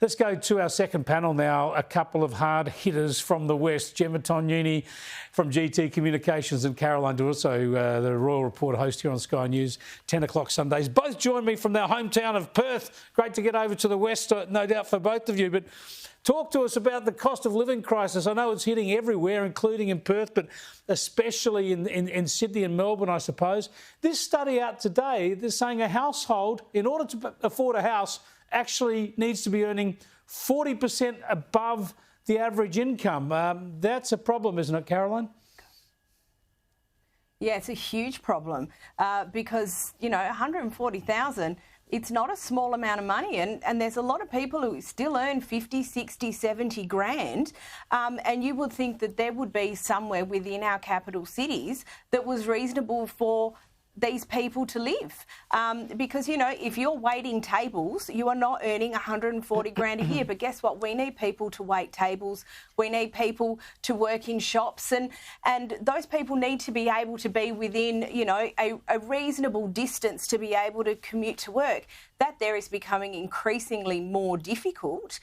Let's go to our second panel now. A couple of hard hitters from the West, Gemma Tognini from GT Communications and Caroline Di Russo, the Royal Report host here on Sky News, 10 o'clock Sundays. Both join me from their hometown of Perth. Great to get over to the West, no doubt for both of you. But talk to us about the cost of living crisis. I know it's hitting everywhere, including in Perth, but especially in Sydney and Melbourne, I suppose. This study out today, they're saying a household, in order to afford a house, actually needs to be earning 40% above the average income. That's a problem, isn't it, Caroline? Yeah, it's a huge problem because, you know, 140,000, it's not a small amount of money, and there's a lot of people who still earn 50, 60, 70 grand, and you would think that there would be somewhere within our capital cities that was reasonable for these people to live. Because, you know, if you're waiting tables, you are not earning 140 grand a year. But guess what? We need people to wait tables. We need people to work in shops. And those people need to be able to be within, you know, a reasonable distance to be able to commute to work. That there is becoming increasingly more difficult.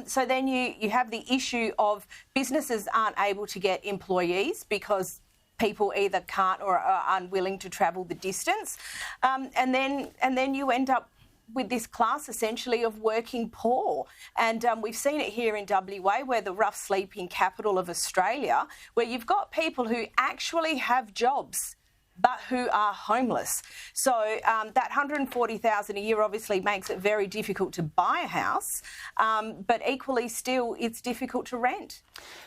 So then you have the issue of businesses aren't able to get employees because people either can't or are unwilling to travel the distance. And then you end up with this class essentially of working poor. And we've seen it here in WA, where the rough sleeping capital of Australia, where you've got people who actually have jobs but who are homeless. So that 140,000 a year obviously makes it very difficult to buy a house, but equally still it's difficult to rent.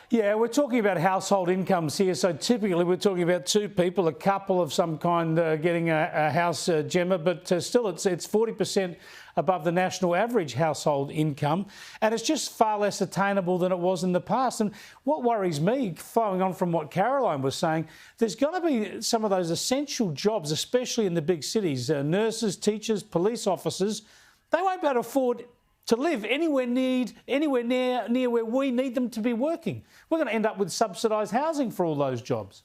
Yeah, we're talking about household incomes here. So typically we're talking about two people, a couple of some kind getting a house, Gemma, but still it's 40% above the national average household income. And it's just far less attainable than it was in the past. And what worries me, following on from what Caroline was saying, there's going to be some of those essential jobs, especially in the big cities, nurses, teachers, police officers, they won't be able to afford to live anywhere near where we need them to be working. We're going to end up with subsidised housing for all those jobs.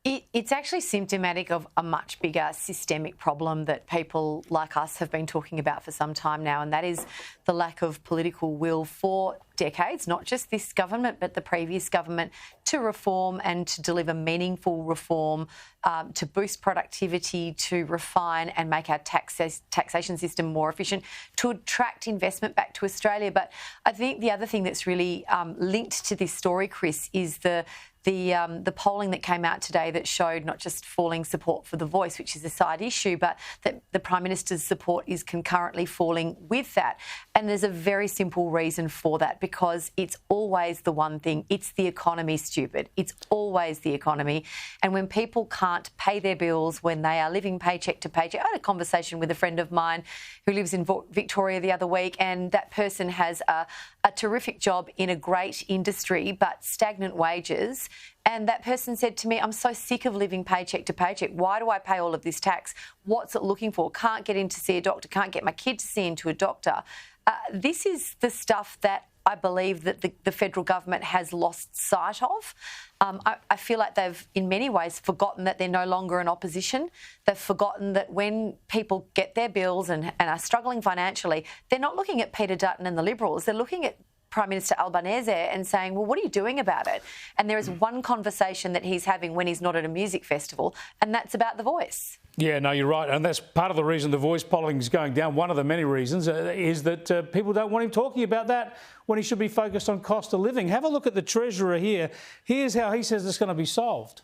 It's actually symptomatic of a much bigger systemic problem that people like us have been talking about for some time now, and that is the lack of political will for decades, not just this government but the previous government, to reform and to deliver meaningful reform, to boost productivity, to refine and make our taxation system more efficient, to attract investment back to Australia. But I think the other thing that's really linked to this story, Chris, is the polling that came out today that showed not just falling support for The Voice, which is a side issue, but that the Prime Minister's support is concurrently falling with that. And there's a very simple reason for that, because it's always the one thing. It's the economy, stupid. It's always the economy. And when people can't pay their bills, when they are living paycheck to paycheck, I had a conversation with a friend of mine who lives in Victoria the other week, and that person has a terrific job in a great industry but stagnant wages. And that person said to me, I'm so sick of living paycheck to paycheck. Why do I pay all of this tax? What's it looking for? Can't get in to see a doctor, can't get my kid to see into a doctor. This is the stuff that I believe that the federal government has lost sight of. I feel like they've, in many ways, forgotten that they're no longer in opposition. They've forgotten that when people get their bills and are struggling financially, they're not looking at Peter Dutton and the Liberals. They're looking at Prime Minister Albanese and saying, well, what are you doing about it? And there is one conversation that he's having when he's not at a music festival, and that's about The Voice. Yeah, no, you're right. And that's part of the reason The Voice polling is going down. One of the many reasons is that people don't want him talking about that when he should be focused on cost of living. Have a look at the Treasurer here. Here's how he says it's going to be solved.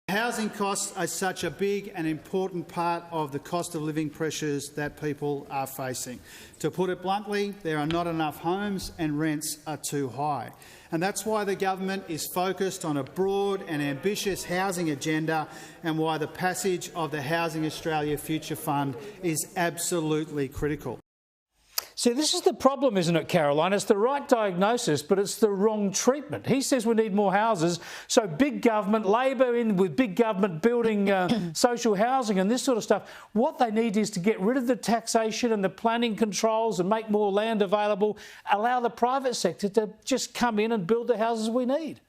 Housing costs are such a big and important part of the cost of living pressures that people are facing. To put it bluntly, there are not enough homes and rents are too high. And that's why the government is focused on a broad and ambitious housing agenda, and why the passage of the Housing Australia Future Fund is absolutely critical. See, this is the problem, isn't it, Caroline? It's the right diagnosis, but it's the wrong treatment. He says we need more houses, so big government, Labor in with big government building social housing and this sort of stuff. What they need is to get rid of the taxation and the planning controls and make more land available, allow the private sector to just come in and build the houses we need.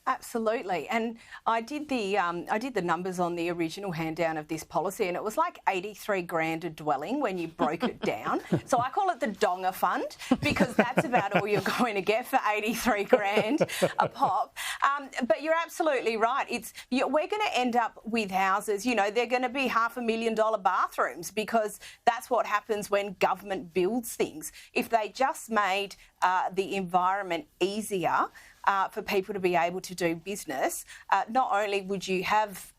Absolutely, and I did the numbers on the original hand down of this policy, and it was like 83 grand a dwelling when you broke it down. So I call it the Donga Fund because that's about all you're going to get for 83 grand a pop. But you're absolutely right. We're going to end up with houses. You know, they're going to be $500,000 bathrooms because that's what happens when government builds things. If they just made the environment easier for people to be able to do business, not only would you have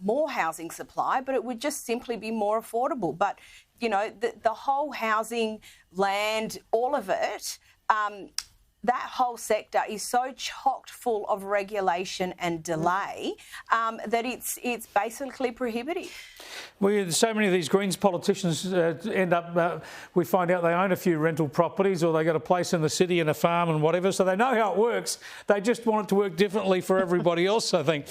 more housing supply, but it would just simply be more affordable. But, you know, the whole housing, land, all of it, that whole sector is so chocked full of regulation and delay that it's basically prohibitive. Well, so many of these Greens politicians end up, we find out they own a few rental properties or they got a place in the city and a farm and whatever, so they know how it works. They just want it to work differently for everybody else, I think.